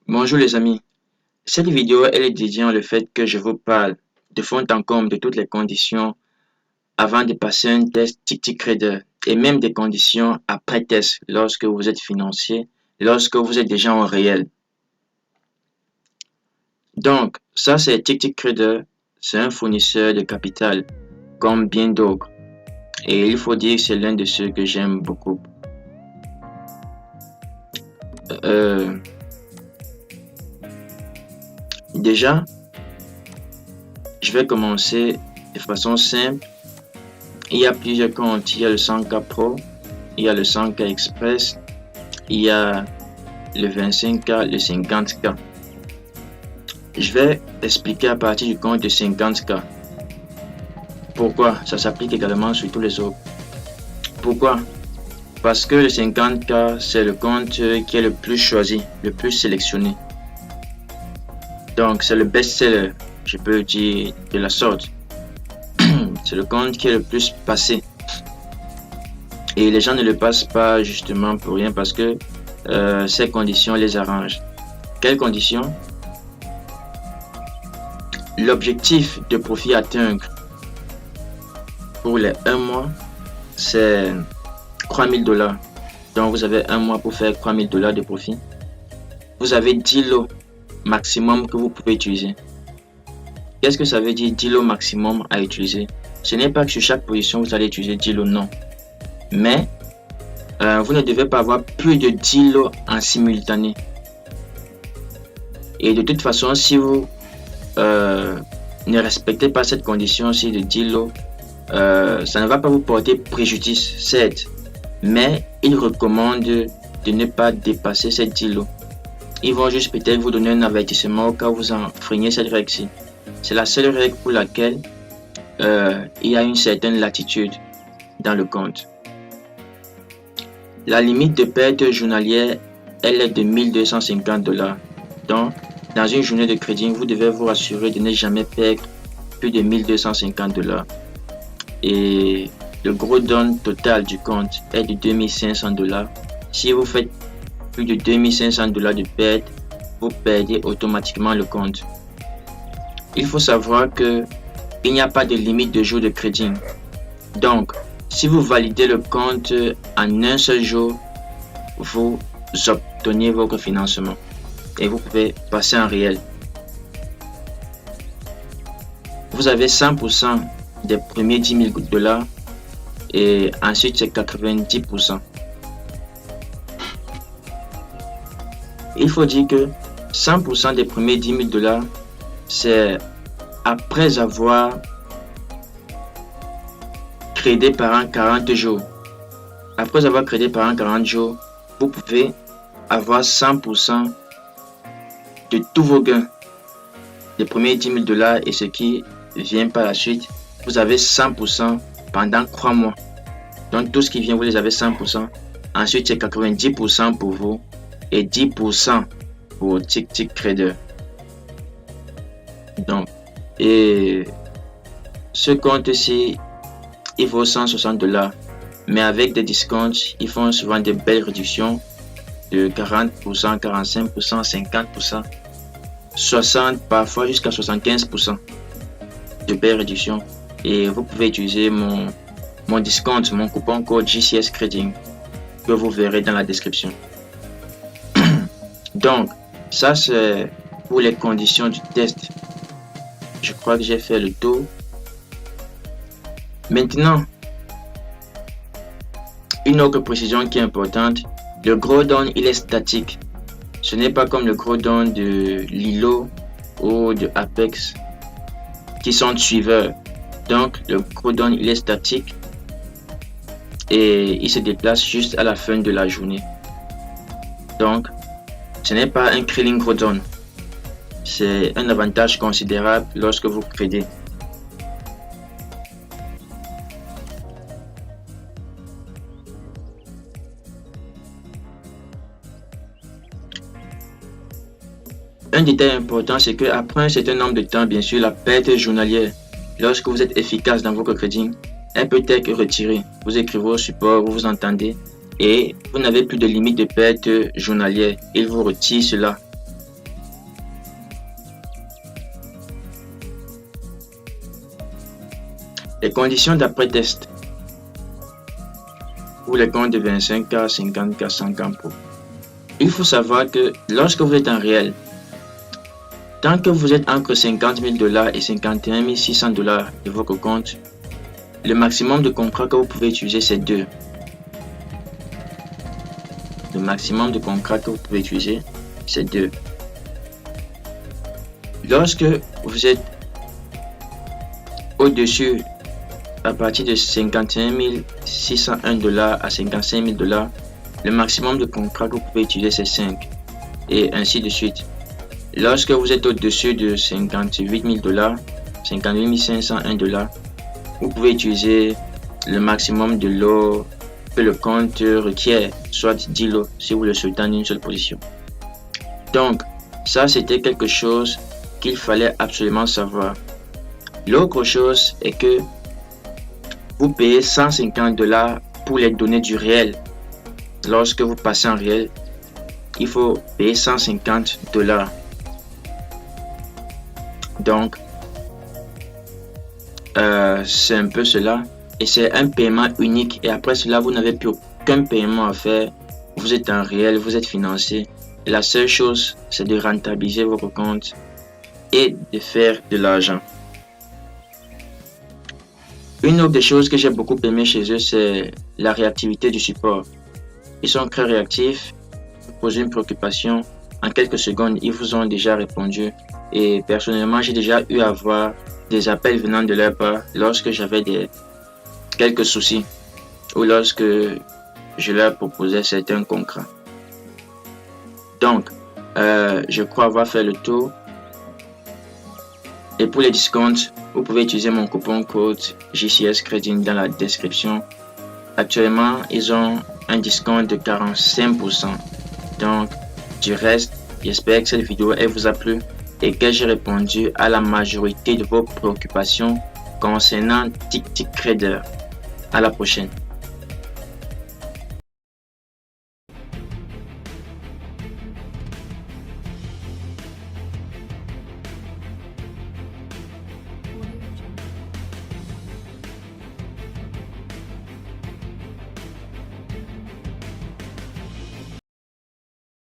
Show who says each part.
Speaker 1: Bonjour les amis, cette vidéo elle est dédiée au fait que je vous parle de fond en comble de toutes les conditions avant de passer un test TickTickRader et même des conditions après test lorsque vous êtes financier, lorsque vous êtes déjà en réel. Donc ça c'est TickTickRader, c'est un fournisseur de capital comme bien d'autres et il faut dire que c'est l'un de ceux que j'aime beaucoup. Euh, Déjà, je vais commencer de façon simple. Il y a plusieurs comptes. Il y a le 100K Pro, il y a le 100K Express, il y a le 25K, le 50K. Je vais expliquer à partir du compte de 50K. Pourquoi? Ça s'applique également sur tous les autres. Pourquoi? Parce que le 50K, c'est le compte qui est le plus choisi, le plus sélectionné. Donc, c'est le best-seller, je peux dire de la sorte. C'est le compte qui est le plus passé. Et les gens ne le passent pas justement pour rien parce que ces conditions les arrangent. Quelles conditions? L'objectif de profit atteint pour les 1 mois, c'est 3000 $. Donc vous avez 1 mois pour faire 3000 $ de profit. Vous avez 10 lots maximum que vous pouvez utiliser. Qu'est-ce que ça veut dire 10 lots maximum à utiliser? Ce n'est pas que sur chaque position vous allez utiliser 10 lots, non. Mais vous ne devez pas avoir plus de 10 lots en simultané. Et de toute façon, si vous ne respectez pas cette condition-ci de 10 lots, ça ne va pas vous porter préjudice, certes, mais ils recommandent de ne pas dépasser ces 10 lots. Ils vont juste peut-être vous donner un avertissement au cas où vous enfreignez cette règle-ci. C'est la seule règle pour laquelle il y a une certaine latitude dans le compte. La limite de perte journalière, elle est de 1250 $. Donc, dans une journée de trading, vous devez vous assurer de ne jamais perdre plus de 1250 $. Et le gros down total du compte est de 2500 $. Si vous faites plus de 2500 $ de perte, vous perdez automatiquement le compte. Il faut savoir que il n'y a pas de limite de jours de trading. Donc, si vous validez le compte en un seul jour, vous obtenez votre financement et vous pouvez passer en réel. Vous avez 100% des premiers 10 000 $ et ensuite c'est 90%. Il faut dire que 100% des premiers 10 000 $, c'est après avoir tradé pendant 40 jours. Après avoir tradé pendant 40 jours, vous pouvez avoir 100% de tous vos gains. Les premiers 10 000 $ et ce qui vient par la suite, vous avez 100% pendant 3 mois. Donc tout ce qui vient, vous les avez 100%. Ensuite, c'est 90% pour vous et 10% pour TickTickRader. Donc, et ce compte-ci, il vaut 160 $. Mais avec des discounts, ils font souvent de belles réductions de 40%, 45%, 50%, 60%, parfois jusqu'à 75% de belles réductions. Et vous pouvez utiliser mon discount, mon coupon code JCS Trading que vous verrez dans la description. Donc, ça c'est pour les conditions du test. Je crois que j'ai fait le tour. Maintenant, une autre précision qui est importante, le drawdown il est statique. Ce n'est pas comme le drawdown de Lilo ou de Apex qui sont suiveurs. Donc le drawdown il est statique et il se déplace juste à la fin de la journée. Donc ce n'est pas un trailing drawdown. C'est un avantage considérable lorsque vous tradez. Un détail important, c'est qu'après un certain nombre de temps, bien sûr, la perte journalière, lorsque vous êtes efficace dans votre trading, elle peut être retirée. Vous écrivez au support, vous vous entendez et vous n'avez plus de limite de perte journalière. Il vous retire cela. conditions d'après-test pour les comptes de 25K, 50K, 100K Pro. Il faut savoir que lorsque vous êtes en réel, tant que vous êtes entre 50 000 $ et 51 600 $ de votre compte, le maximum de contrats que vous pouvez utiliser, c'est 2. Le maximum de contrats que vous pouvez utiliser, c'est 2. Lorsque vous êtes au-dessus, à partir de 51 601 $ à 55 000 $, le maximum de contrats que vous pouvez utiliser, c'est 5. Et ainsi de suite. Lorsque vous êtes au-dessus de 58 000 $, 58 501 $, vous pouvez utiliser le maximum de lots que le compte requiert, soit 10 lots si vous le souhaitez en une seule position. Donc, ça c'était quelque chose qu'il fallait absolument savoir. L'autre chose est que vous payez 150 $ pour les données du réel. Lorsque vous passez en réel, il faut payer 150 $. Donc, c'est un peu cela. Et c'est un paiement unique. Et après cela, vous n'avez plus aucun paiement à faire. Vous êtes en réel, vous êtes financé. La seule chose, c'est de rentabiliser votre compte et de faire de l'argent. Une autre des choses que j'ai beaucoup aimé chez eux, c'est la réactivité du support. Ils sont très réactifs. Vous posez une préoccupation, en quelques secondes, ils vous ont déjà répondu. Et personnellement, j'ai déjà eu à avoir des appels venant de leur part lorsque j'avais quelques soucis ou lorsque je leur proposais certains contrats. Donc, je crois avoir fait le tour. Et pour les discounts, vous pouvez utiliser mon coupon code JCS Trading dans la description. Actuellement, ils ont un discount de 45%. Donc, du reste, j'espère que cette vidéo elle vous a plu et que j'ai répondu à la majorité de vos préoccupations concernant TickTickTrader. À la prochaine.